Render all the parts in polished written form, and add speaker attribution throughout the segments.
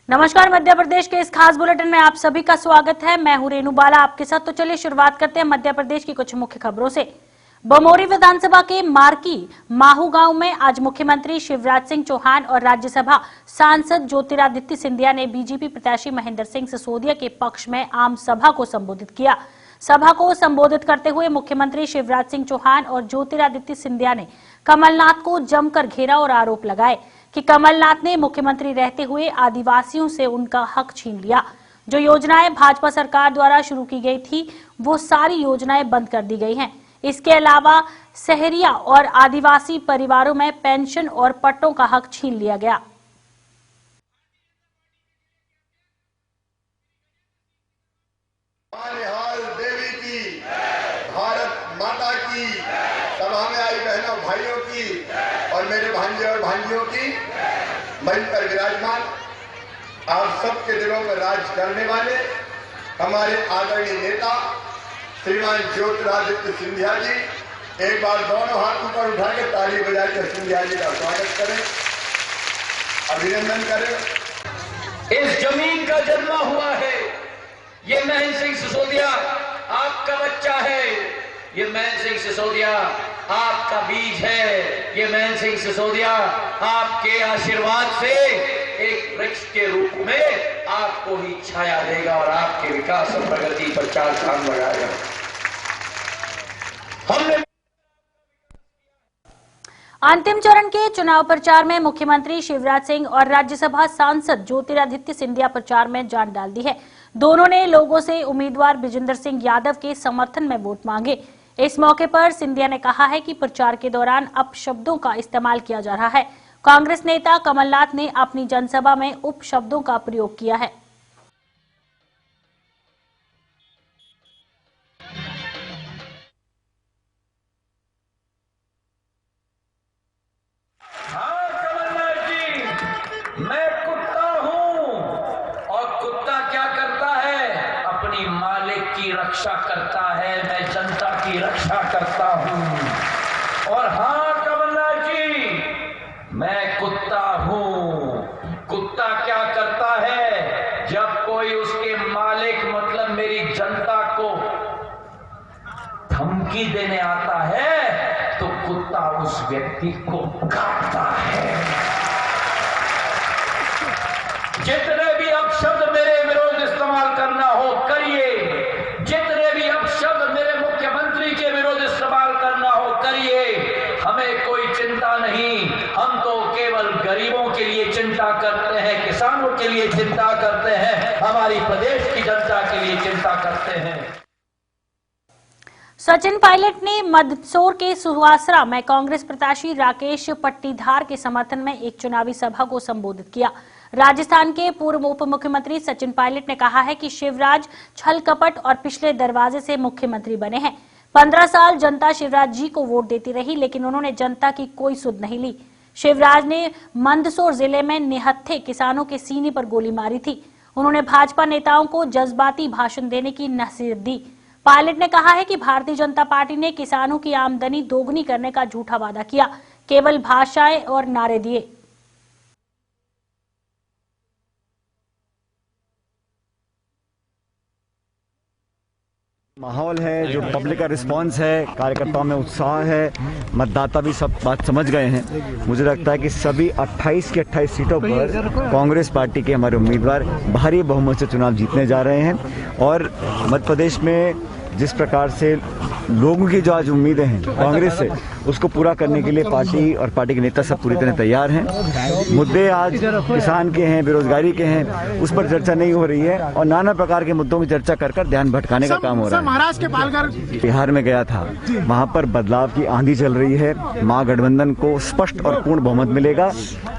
Speaker 1: नमस्कार, मध्य प्रदेश के इस खास बुलेटिन में आप सभी का स्वागत है। मैं हूं रेणु बाला आपके साथ। तो चलिए शुरुआत करते हैं मध्य प्रदेश की कुछ मुख्य खबरों से। बमोरी विधानसभा के मार्की माहू गांव में आज मुख्यमंत्री शिवराज सिंह चौहान और राज्यसभा सांसद ज्योतिरादित्य सिंधिया ने बीजेपी प्रत्याशी महेंद्र सिंह सिसोदिया के पक्ष में आम सभा को संबोधित किया। सभा को संबोधित करते हुए मुख्यमंत्री शिवराज सिंह चौहान और ज्योतिरादित्य सिंधिया ने कमलनाथ को जमकर घेरा और आरोप लगाए कि कमलनाथ ने मुख्यमंत्री रहते हुए आदिवासियों से उनका हक छीन लिया। जो योजनाएं भाजपा सरकार द्वारा शुरू की गई थी वो सारी योजनाएं बंद कर दी गई हैं। इसके अलावा शहरिया और आदिवासी परिवारों में पेंशन और पट्टों का हक छीन लिया गया।
Speaker 2: देवी की, भारत माता की, सभा में आई बहनों भाइयों की और मेरे भांजे और भांजियों की मंच पर विराजमान आप सबके दिलों में राज करने वाले हमारे आदरणीय नेता श्रीमान ज्योतिरादित्य सिंधिया जी, एक बार दोनों हाथ ऊपर उठा के ताली बजाकर सिंधिया जी का स्वागत करें, अभिनंदन करें।
Speaker 3: इस जमीन का जन्मा हुआ है, ये महेंद्र सिंह सिसोदिया आपका बच्चा है, ये महेंद्र सिंह सिसोदिया आपका बीज है, ये महेंद्र सिंह सिसोदिया आपके आशीर्वाद से एक वृक्ष के रूप में आपको ही छाया देगा और आपके विकास और प्रगति पर चार चांद लगाएगा। हमने
Speaker 1: अंतिम चरण के चुनाव प्रचार में मुख्यमंत्री शिवराज सिंह और राज्यसभा सांसद ज्योतिरादित्य सिंधिया प्रचार में जान डाल दी है। दोनों ने लोगों से उम्मीदवार बिजेंद्र सिंह यादव के समर्थन में वोट मांगे। इस मौके पर सिंधिया ने कहा है कि प्रचार के दौरान अपशब्दों का इस्तेमाल किया जा रहा है। कांग्रेस नेता कमलनाथ ने अपनी जनसभा में उपशब्दों का प्रयोग किया है।
Speaker 3: मैं कुत्ता हूं और कुत्ता क्या करता है? अपनी मालिक की रक्षा करता है। मैं जनता की रक्षा करता हूं। और हां कमलनाथ जी, मैं कुत्ता हूं। कुत्ता क्या करता है? जब कोई उसके मालिक मतलब मेरी जनता को धमकी देने आता है तो कुत्ता उस व्यक्ति को काटता है। जितने भी अपशब्द मेरे विरोध इस्तेमाल करना हो करिए, जितने भी अपशब्द मेरे मुख्यमंत्री के विरोध इस्तेमाल करना हो करिए, हमें कोई चिंता नहीं। हम तो केवल गरीबों के लिए चिंता करते हैं, किसानों के लिए चिंता करते हैं, हमारी प्रदेश की जनता के लिए चिंता करते हैं।
Speaker 1: सचिन पायलट ने मंदसौर के सुहासरा में कांग्रेस प्रत्याशी राकेश पट्टीधार के समर्थन में एक चुनावी सभा को संबोधित किया। राजस्थान के पूर्व उप मुख्यमंत्री सचिन पायलट ने कहा है कि शिवराज छल कपट और पिछले दरवाजे से मुख्यमंत्री बने हैं। 15 साल जनता शिवराज जी को वोट देती रही, लेकिन उन्होंने जनता की कोई सुध नहीं ली। शिवराज ने मंदसौर जिले में निहत्थे किसानों के सीने पर गोली मारी थी। उन्होंने भाजपा नेताओं को जज्बाती भाषण देने की नसीहत दी। पायलट ने कहा है कि भारतीय जनता पार्टी ने किसानों की आमदनी दोगुनी करने का झूठा वादा किया, केवल भाषाएं और नारे दिए।
Speaker 4: माहौल है, जो पब्लिक का रिस्पांस है, कार्यकर्ताओं में उत्साह है, मतदाता भी सब बात समझ गए हैं। मुझे लगता है कि सभी 28 की 28 सीटों पर कांग्रेस पार्टी के हमारे उम्मीदवार भारी बहुमत से चुनाव जीतने जा रहे हैं। और मध्य प्रदेश में जिस प्रकार से लोगों की जो आज उम्मीदें हैं कांग्रेस से, उसको पूरा करने के लिए पार्टी और पार्टी के नेता सब पूरी तरह तैयार हैं। मुद्दे आज किसान के हैं, बेरोजगारी के हैं, उस पर चर्चा नहीं हो रही है और नाना प्रकार के मुद्दों की चर्चा कर ध्यान भटकाने का काम हो रहा है।
Speaker 5: महाराष्ट्र के पालघर,
Speaker 4: बिहार में गया था, वहां पर बदलाव की आंधी चल रही है। महागठबंधन को स्पष्ट और पूर्ण बहुमत मिलेगा।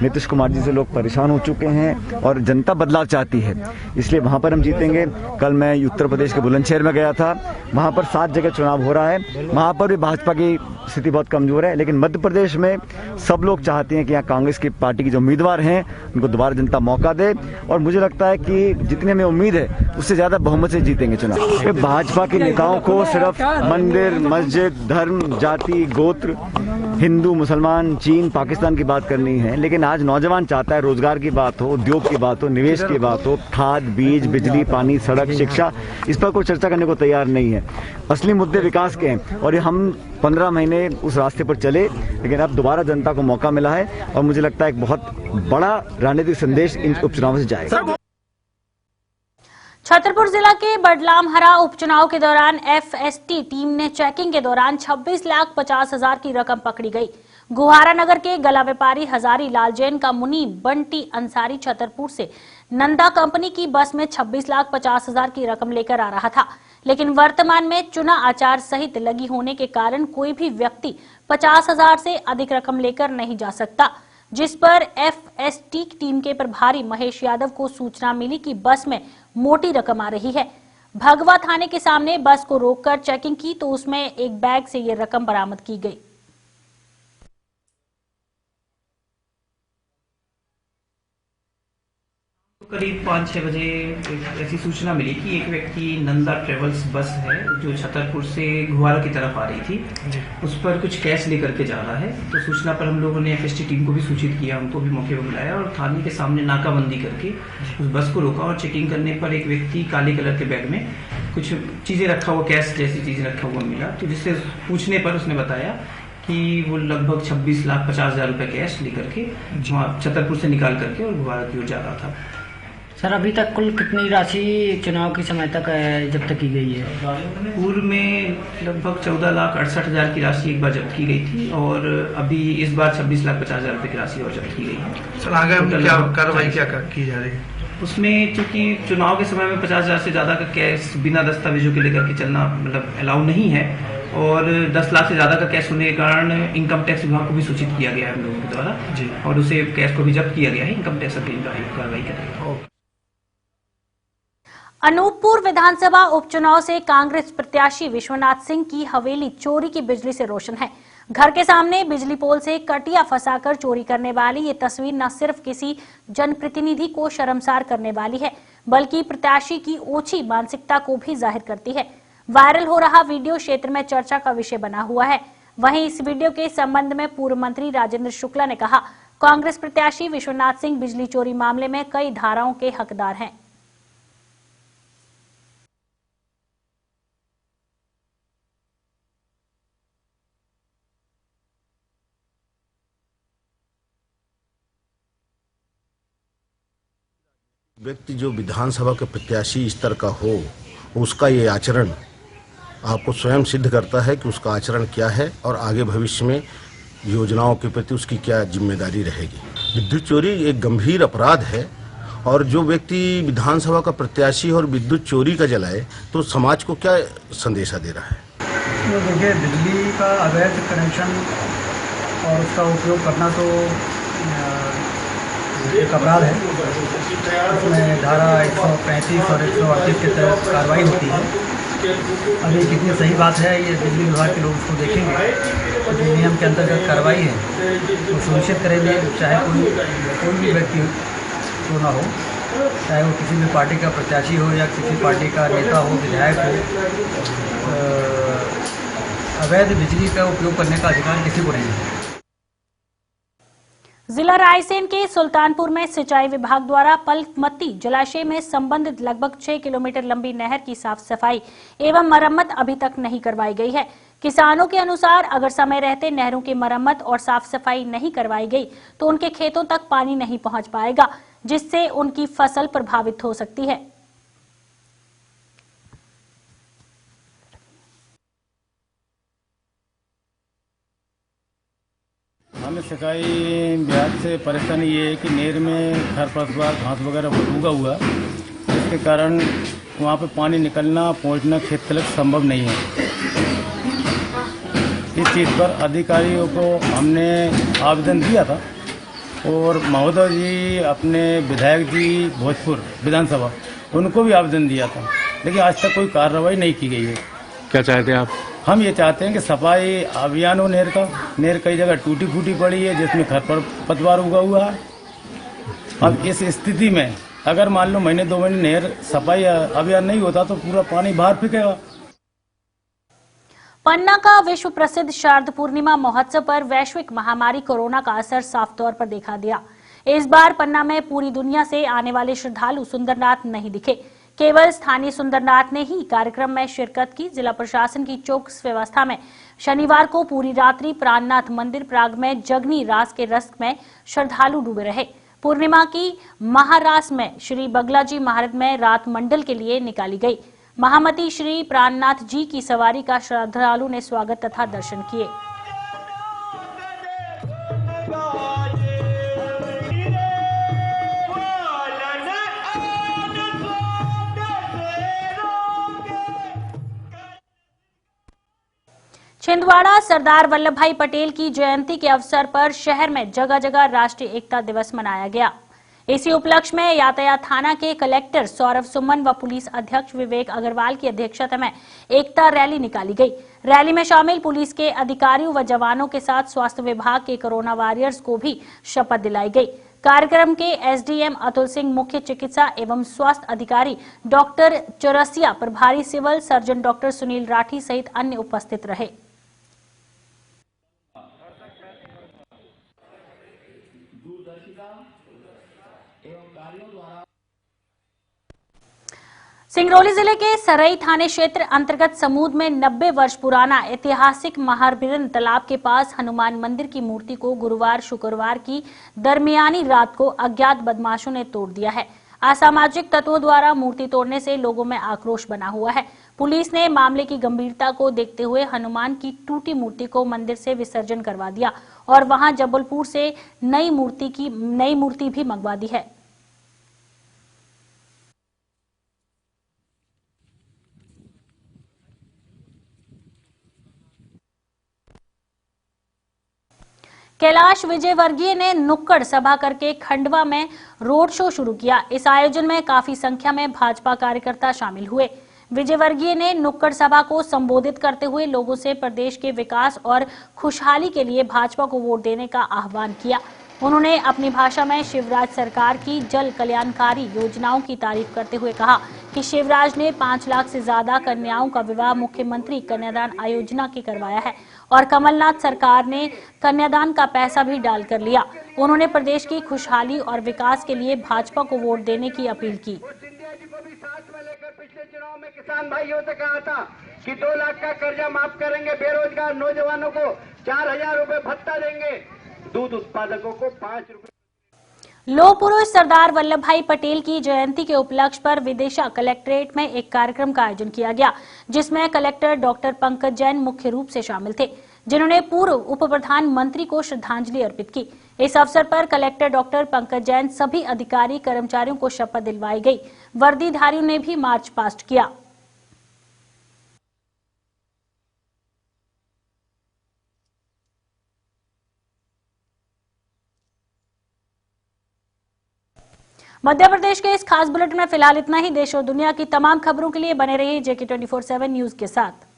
Speaker 4: नीतीश कुमार जी से लोग परेशान हो चुके हैं और जनता बदलाव चाहती है, इसलिए वहां पर हम जीतेंगे। कल मैं उत्तर प्रदेश के बुलंदशहर में गया था, वहां पर 7 जगह चुनाव हो रहा है। वहां पर भी भाजपा की स्थिति बहुत कमजोर है, लेकिन मध्य प्रदेश में सब लोग चाहते हैं कि यहाँ कांग्रेस की पार्टी के जो उम्मीदवार हैं उनको दोबारा जनता मौका दे। और मुझे लगता है कि जितने में उम्मीद है उससे ज्यादा बहुमत से जीतेंगे चुनाव। भाजपा के नेताओं को सिर्फ मंदिर, मस्जिद, धर्म, जाति, गोत्र हिंदू मुसलमान चीन पाकिस्तान की बात करनी है, लेकिन आज नौजवान चाहता है रोजगार की बात हो, उद्योग की बात हो, निवेश की बात हो, खाद बीज बिजली पानी सड़क शिक्षा, इस पर कोई चर्चा करने को तैयार नहीं है। असली मुद्दे विकास के हैं और ये हम 15 महीने उस रास्ते पर चले, लेकिन अब दोबारा जनता को मौका मिला है और मुझे लगता है एक बहुत बड़ा राजनीतिक संदेश इन उपचुनावों से जाएगा।
Speaker 1: छतरपुर जिला के बडलामहरा उपचुनाव के दौरान एफएसटी टीम ने चेकिंग के दौरान 26,50,000 की रकम पकड़ी गई। गुहारा नगर के गला व्यापारी हजारी लाल जैन का मुनी बंटी अंसारी छतरपुर से नंदा कंपनी की बस में 26,50,000 की रकम लेकर आ रहा था, लेकिन वर्तमान में चुनाव आचार सहित लगी होने के कारण कोई भी व्यक्ति 50,000 से अधिक रकम लेकर नहीं जा सकता, जिस पर एफएसटी टीम के प्रभारी महेश यादव को सूचना मिली कि बस में मोटी रकम आ रही है। भगवा थाने के सामने बस को रोककर चेकिंग की तो उसमें एक बैग से ये रकम बरामद की गई।
Speaker 5: करीब 5-6 बजे एक ऐसी सूचना मिली कि एक व्यक्ति नंदा ट्रेवल्स बस है जो छतरपुर से गुहारा की तरफ आ रही थी, उस पर कुछ कैश लेकर के जा रहा है। तो सूचना पर हम लोगों ने एफएसटी टीम को भी सूचित किया, उनको भी मौके पर बुलाया और थाने के सामने नाकाबंदी करके उस बस को रोका और चेकिंग करने पर एक व्यक्ति काले कलर के बैग में कुछ चीजें रखा हुआ, कैश जैसी चीज रखा हुआ मिला। तो जिससे पूछने पर उसने बताया कि वो लगभग 26,50,000 रुपए कैश लेकर के वहाँ छतरपुर से निकाल करके और गुहारा की ओर जा रहा था।
Speaker 6: सर, अभी तक कुल कितनी राशि चुनाव के समय तक जब्त की गई है?
Speaker 5: पूर्व में लगभग 14,68,000 की राशि एक बार जब्त की गई थी और अभी इस बार 26,50,000 रुपए की राशि और जब्त की गई है।
Speaker 7: सर, आगे क्या कार्रवाई क्या की जा रही है?
Speaker 5: उसमें चूंकि चुनाव के समय में 50,000 से ज्यादा का कैश बिना दस्तावेजों के लेकर के चलना मतलब अलाउ नहीं है और 10 लाख से ज्यादा का कैश होने के कारण इनकम टैक्स विभाग को भी सूचित किया गया है हम लोगों के द्वारा जी, और उसे कैश को भी जब्त किया गया है। इनकम टैक्स कार्रवाई करेगा।
Speaker 1: अनूपपुर विधानसभा उपचुनाव से कांग्रेस प्रत्याशी विश्वनाथ सिंह की हवेली चोरी की बिजली से रोशन है। घर के सामने बिजली पोल से कटिया फंसाकर चोरी करने वाली ये तस्वीर न सिर्फ किसी जनप्रतिनिधि को शर्मसार करने वाली है, बल्कि प्रत्याशी की ओछी मानसिकता को भी जाहिर करती है। वायरल हो रहा वीडियो क्षेत्र में चर्चा का विषय बना हुआ है। वहीं इस वीडियो के संबंध में पूर्व मंत्री राजेंद्र शुक्ला ने कहा, कांग्रेस प्रत्याशी विश्वनाथ सिंह बिजली चोरी मामले में कई धाराओं के हकदार हैं।
Speaker 8: व्यक्ति जो विधानसभा के प्रत्याशी स्तर का हो, उसका ये आचरण आपको स्वयं सिद्ध करता है कि उसका आचरण क्या है और आगे भविष्य में योजनाओं के प्रति उसकी क्या जिम्मेदारी रहेगी। विद्युत चोरी एक गंभीर अपराध है और जो व्यक्ति विधानसभा का प्रत्याशी और विद्युत चोरी का जलाए तो समाज को क्या संदेशा दे रहा है?
Speaker 9: तो देखिए, बिजली का अवैध कनेक्शन और उसका उपयोग करना तो एक अपराध है। उसमें धारा 135 और 138 के तहत कार्रवाई होती है। अभी कितनी सही बात है ये बिजली विभाग के लोग उसको देखेंगे, तो जो नियम के अंतर्गत कार्रवाई है तो सुनिश्चित करेंगे, चाहे कोई भी व्यक्ति क्यों ना हो, चाहे वो किसी भी पार्टी का प्रत्याशी हो या किसी पार्टी का नेता हो, विधायक हो, अवैध बिजली का उपयोग करने का अधिकार किसी को नहीं है।
Speaker 1: जिला रायसेन के सुल्तानपुर में सिंचाई विभाग द्वारा पलमती जलाशय में संबंधित लगभग 6 किलोमीटर लंबी नहर की साफ सफाई एवं मरम्मत अभी तक नहीं करवाई गई है। किसानों के अनुसार अगर समय रहते नहरों की मरम्मत और साफ सफाई नहीं करवाई गई तो उनके खेतों तक पानी नहीं पहुंच पाएगा, जिससे उनकी फसल प्रभावित हो सकती है।
Speaker 10: हमें सिंचाई विभाग से परेशानी ये है कि नहर में खरपतवार घास वगैरह उगा हुआ, जिसके कारण वहाँ पे पानी निकलना पहुँचना खेत तक संभव नहीं है। इस चीज़ पर अधिकारियों को हमने आवेदन दिया था और महोदय जी अपने विधायक जी भोजपुर विधानसभा उनको भी आवेदन दिया था, लेकिन आज तक कोई कार्रवाई नहीं की गई है।
Speaker 7: क्या चाहते हैं आप?
Speaker 10: हम ये चाहते हैं कि सफाई अभियान हो नहर का। नहर कई जगह टूटी फूटी पड़ी है जिसमें खरपतवार उगा हुआ है। अब इस स्थिति में अगर मान लो महीने 2 महीने नहर सफाई अभियान नहीं होता तो पूरा पानी बाहर फेंकेगा।
Speaker 1: पन्ना का विश्व प्रसिद्ध शारद पूर्णिमा महोत्सव पर वैश्विक महामारी कोरोना का असर साफ तौर पर दिखा दिया। इस बार पन्ना में पूरी दुनिया से आने वाले श्रद्धालु सुंदरनाथ नहीं दिखे। केवल स्थानीय सुंदरनाथ ने ही कार्यक्रम में शिरकत की। जिला प्रशासन की चौकस व्यवस्था में शनिवार को पूरी रात्रि प्राणनाथ मंदिर प्राग में जगनी रास के रस में श्रद्धालु डूबे रहे। पूर्णिमा की महारास में श्री बगलाजी महाराज में रात मंडल के लिए निकाली गई। महामती श्री प्राणनाथ जी की सवारी का श्रद्धालु ने स्वागत तथा दर्शन किए। छिंदवाड़ा सरदार वल्लभ भाई पटेल की जयंती के अवसर पर शहर में जगह जगह राष्ट्रीय एकता दिवस मनाया गया। इसी उपलक्ष्य में यातायात थाना के कलेक्टर सौरभ सुमन व पुलिस अध्यक्ष विवेक अग्रवाल की अध्यक्षता में एकता रैली निकाली गई। रैली में शामिल पुलिस के अधिकारियों व जवानों के साथ स्वास्थ्य विभाग के कोरोना वॉरियर्स को भी शपथ दिलाई गई। कार्यक्रम के एसडीएम अतुल सिंह, मुख्य चिकित्सा एवं स्वास्थ्य अधिकारी डॉक्टर चौरसिया, प्रभारी civil surgeon doctor Sunil Rathi सहित अन्य उपस्थित रहे। सिंगरौली जिले के सरई थाने क्षेत्र अंतर्गत समूद में 90 वर्ष पुराना ऐतिहासिक महारबिरन तालाब के पास हनुमान मंदिर की मूर्ति को गुरुवार शुक्रवार की दरमियानी रात को अज्ञात बदमाशों ने तोड़ दिया है। असामाजिक तत्वों द्वारा मूर्ति तोड़ने से लोगों में आक्रोश बना हुआ है। पुलिस ने मामले की गंभीरता को देखते हुए हनुमान की टूटी मूर्ति को मंदिर से विसर्जन करवा दिया और वहां जबलपुर से नई मूर्ति भी मंगवा दी है। कैलाश विजयवर्गीय ने नुक्कड़ सभा करके खंडवा में रोड शो शुरू किया। इस आयोजन में काफी संख्या में भाजपा कार्यकर्ता शामिल हुए। विजयवर्गीय ने नुक्कड़ सभा को संबोधित करते हुए लोगों से प्रदेश के विकास और खुशहाली के लिए भाजपा को वोट देने का आह्वान किया। उन्होंने अपनी भाषा में शिवराज सरकार की जल कल्याणकारी योजनाओं की तारीफ करते हुए कहा कि शिवराज ने 5 लाख से ज्यादा कन्याओं का विवाह मुख्यमंत्री कन्यादान योजना के करवाया है और कमलनाथ सरकार ने कन्यादान का पैसा भी डाल कर लिया। उन्होंने प्रदेश की खुशहाली और विकास के लिए भाजपा को वोट देने की अपील की।
Speaker 11: पिछले चुनाव में किसान भाइयों से कहा था कि 2 लाख का कर्जा माफ करेंगे, बेरोजगार नौजवानों को 4,000 रुपए भत्ता देंगे, दूध उत्पादकों को 5 रुपए।
Speaker 1: लौह पुरुष सरदार वल्लभ भाई पटेल की जयंती के उपलक्ष्य पर विदिशा कलेक्ट्रेट में एक कार्यक्रम का आयोजन किया गया, जिसमें कलेक्टर डॉक्टर पंकज जैन मुख्य रूप से शामिल थे, जिन्होंने पूर्व उप प्रधानमंत्री को श्रद्धांजलि अर्पित की। इस अवसर पर कलेक्टर डॉक्टर पंकज जैन सभी अधिकारी कर्मचारियों को शपथ दिलवाई गई। वर्दीधारियों ने भी मार्च पास्ट किया। मध्य प्रदेश के इस खास बुलेटिन में फिलहाल इतना ही। देश और दुनिया की तमाम खबरों के लिए बने रहिए JK24/7 न्यूज के साथ।